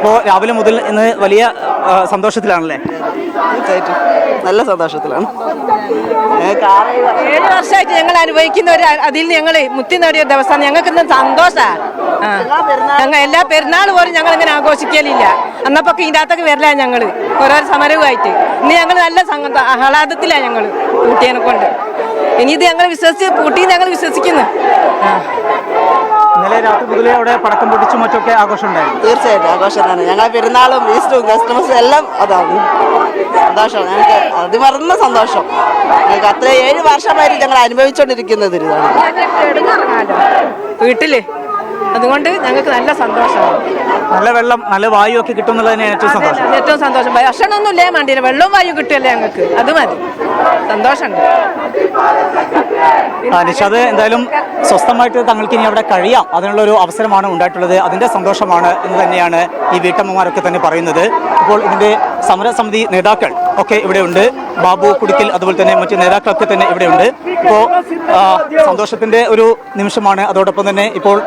ഇപ്പോൾ രാവിലെ മുതൽ ഇന്ന് വലിയ സന്തോഷത്തിലാണല്ലേ? തീർച്ചയായിട്ടും നല്ല സന്തോഷത്തിലാണ്. 7 വർഷമായിട്ട് ഞങ്ങൾ അനുഭവിക്കുന്ന ഒരു അതിൽ ഞങ്ങൾ മുത്തി നേടിയ ദിവസം ഞങ്ങൾക്ക് ഇന്ന് സന്തോഷമാണ്. ഞങ്ങൾ എല്ലാ പെരുന്നാൾ പോലും ഞങ്ങൾ ഇങ്ങനെ ആഘോഷിക്കലില്ല. അന്നപ്പോ ഇതിൻ്റെ അകത്തൊക്കെ വരില്ല ഞങ്ങൾ ഓരോ സമരവുമായിട്ട്. ഇന്ന് ഞങ്ങൾ നല്ല ആഹ്ലാദത്തിലാണ് ഞങ്ങൾ പൂട്ടിയനെ കൊണ്ട്. ഇനി ഇത് ഞങ്ങൾ പൂട്ടിന്ന് ഞങ്ങൾ വിശ്വസിക്കുന്നു. ഇന്നലെ രാത്രി മുതലേ അവിടെ പടക്കം പൊട്ടിച്ചും മറ്റൊക്കെ ആഘോഷം ഉണ്ടായിരുന്നു. തീർച്ചയായിട്ടും ആഘോഷം തന്നെ. ഞങ്ങൾ പെരുന്നാളും ഈസ്റ്ററും ക്രിസ്മസും എല്ലാം അതാണ് സന്തോഷമാണ്. ഞങ്ങൾക്ക് അതിമറന്ന സന്തോഷം. ഞങ്ങൾക്ക് അത്ര 7 വർഷമായിട്ട് ഞങ്ങൾ അനുഭവിച്ചുകൊണ്ടിരിക്കുന്നത് ഇതാണ് വീട്ടില്. അതുകൊണ്ട് ഞങ്ങൾക്ക് നല്ല സന്തോഷമാണ്. നല്ല വെള്ളം നല്ല വായു ഒക്കെ കിട്ടും എന്നുള്ളതിന് ഏറ്റവും സന്തോഷം. ഏറ്റവും സന്തോഷം. ഭക്ഷണമൊന്നും ഇല്ലേ വേണ്ടിയില്ല, വെള്ളവും വായു കിട്ടുമല്ലേ ഞങ്ങൾക്ക്, അത് മതി. സന്തോഷമുണ്ട്. നിഷാദ്, എന്തായാലും സ്വസ്ഥമായിട്ട് തങ്ങൾക്ക് ഇനി അവിടെ കഴിയാം, അതിനുള്ളൊരു അവസരമാണ് ഉണ്ടായിട്ടുള്ളത്. അതിൻ്റെ സന്തോഷമാണ് എന്ന് തന്നെയാണ് ഈ വീട്ടമ്മമാരൊക്കെ തന്നെ പറയുന്നത്. ഇപ്പോൾ ഇതിൻ്റെ സമരസമിതി നേതാക്കൾ ഒക്കെ ഇവിടെയുണ്ട്. ബാബു കുടിക്കൽ അതുപോലെ തന്നെ മറ്റു നേതാക്കളൊക്കെ തന്നെ ഇവിടെയുണ്ട്. ഇപ്പോൾ സന്തോഷത്തിൻ്റെ ഒരു നിമിഷമാണ്. അതോടൊപ്പം തന്നെ ഇപ്പോൾ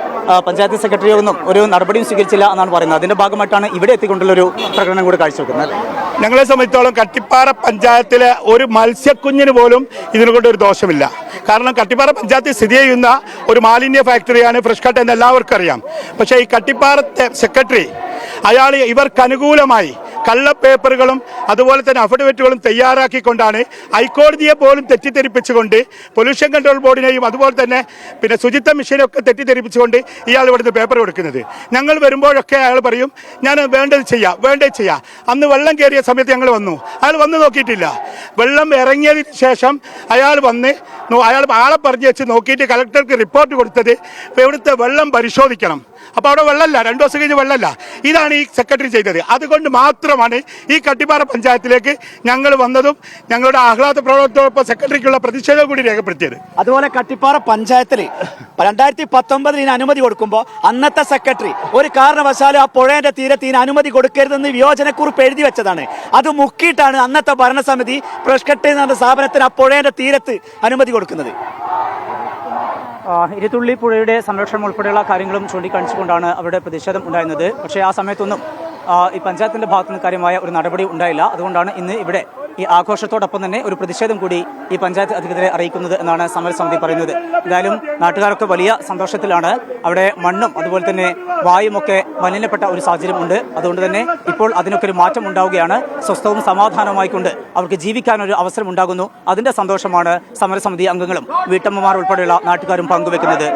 പഞ്ചായത്ത് സെക്രട്ടറി ഒന്നും ഒരു നടപടിയും സ്വീകരിച്ചില്ല എന്നാണ് പറയുന്നത്. അതിൻ്റെ ഭാഗമായിട്ടാണ് ഇവിടെ എത്തിക്കൊണ്ടുള്ളൊരു പ്രകടനം കൂടി കാഴ്ചവെക്കുന്നത്. ഞങ്ങളെ സംബന്ധിച്ചോളം കട്ടിപ്പാറ പഞ്ചായത്തിലെ ഒരു മത്സ്യക്കുഞ്ഞിന് പോലും ഇതിനെക്കൊണ്ട് ഒരു ദോഷമില്ല. കാരണം കട്ടിപ്പാറ പഞ്ചായത്തിൽ സ്ഥിതി ചെയ്യുന്ന ഒരു മാലിന്യ ഫാക്ടറിയാണ് ഫ്രഷ് കട്ട് എന്ന് എല്ലാവർക്കും അറിയാം. പക്ഷേ ഈ കട്ടിപ്പാറത്തെ സെക്രട്ടറി അയാൾ ഇവർക്ക് അനുകൂലമായി കള്ളപ്പേപ്പറുകളും അതുപോലെ തന്നെ അഫിഡവിറ്റുകളും തയ്യാറാക്കിക്കൊണ്ടാണ് ഹൈക്കോടതിയെ പോലും തെറ്റിദ്ധരിപ്പിച്ചുകൊണ്ട് പൊല്യൂഷൻ കൺട്രോൾ ബോർഡിനെയും അതുപോലെ തന്നെ പിന്നെ ശുചിത്വ മിഷനെയൊക്കെ തെറ്റിദ്ധരിപ്പിച്ചുകൊണ്ട് ഇയാൾ ഇവിടുന്ന് പേപ്പർ കൊടുക്കുന്നത്. ഞങ്ങൾ വരുമ്പോഴൊക്കെ അയാൾ പറയും ഞാൻ വേണ്ടത് ചെയ്യാം. അന്ന് വെള്ളം കയറിയ സമയത്ത് ഞങ്ങൾ വന്നു, അയാൾ വന്ന് നോക്കിയിട്ടില്ല. വെള്ളം ഇറങ്ങിയതിന് ശേഷം അയാൾ ആളെ പറഞ്ഞു വെച്ച് നോക്കിയിട്ട് കളക്ടർക്ക് റിപ്പോർട്ട് കൊടുത്തത് ഇവിടുത്തെ വെള്ളം പരിശോധിക്കണം. അപ്പോൾ അവിടെ വെള്ളമല്ല, 2 ദിവസം കഴിഞ്ഞ് വെള്ളമല്ല. ഇതാണ് ഈ സെക്രട്ടറി ചെയ്തത്. അതുകൊണ്ട് മാത്രമാണ് ഈ കട്ടിപ്പാറ പഞ്ചായത്തിലേക്ക് ഞങ്ങൾ വന്നതും ഞങ്ങളുടെ ആഹ്ലാദ പ്രവർത്തനത്തോടൊപ്പം സെക്രട്ടറിക്കുള്ള പ്രതിഷേധം കൂടി രേഖപ്പെടുത്തിയത്. അതുപോലെ കട്ടിപ്പാറ പഞ്ചായത്തിൽ 2019 ഇതിന് അനുമതി കൊടുക്കുമ്പോൾ അന്നത്തെ സെക്രട്ടറി ഒരു കാരണവശാലും ആ പുഴയുടെ തീരത്ത് ഇതിന് അനുമതി കൊടുക്കരുതെന്ന് വിയോജനക്കുറിപ്പ് എഴുതി വെച്ചതാണ്. അത് മുക്കിയിട്ടാണ് അന്നത്തെ ഭരണസമിതി ഫ്രഷ് കട്ട് എന്ന സ്ഥാപനത്തിന് ആ പുഴയുടെ തീരത്ത് അനുമതി കൊടുക്കുന്നത്. ഇരുത്തുള്ളി പുഴയുടെ സംരക്ഷണം ഉൾപ്പെടെയുള്ള കാര്യങ്ങളും ചൂണ്ടിക്കാണിച്ചുകൊണ്ടാണ് അവിടെ പ്രതിഷേധം ഉണ്ടായിരുന്നത്. പക്ഷേ ആ സമയത്തൊന്നും ഈ പഞ്ചായത്തിന്റെ ഭാഗത്തു നിന്ന് കാര്യമായ ഒരു നടപടി ഉണ്ടായില്ല. അതുകൊണ്ടാണ് ഇന്ന് ഇവിടെ ഈ ആഘോഷത്തോടൊപ്പം തന്നെ ഒരു പ്രതിഷേധം കൂടി ഈ പഞ്ചായത്ത് അധികൃതരെ അറിയിക്കുന്നത് എന്നാണ് സമരസമിതി പറയുന്നത്. എന്തായാലും നാട്ടുകാരൊക്കെ വലിയ സന്തോഷത്തിലാണ്. അവിടെ മണ്ണും അതുപോലെ തന്നെ വായുമൊക്കെ മലിനപ്പെട്ട ഒരു സാഹചര്യമുണ്ട്. അതുകൊണ്ട് തന്നെ ഇപ്പോൾ അതിനൊക്കെ ഒരു മാറ്റം ഉണ്ടാവുകയാണ്. സ്വസ്ഥവും സമാധാനവുമായിക്കൊണ്ട് അവർക്ക് ജീവിക്കാനൊരു അവസരം ഉണ്ടാകുന്നു. അതിന്റെ സന്തോഷമാണ് സമരസമിതി അംഗങ്ങളും വീട്ടമ്മമാർ ഉൾപ്പെടെയുള്ള നാട്ടുകാരും പങ്കുവെക്കുന്നത്.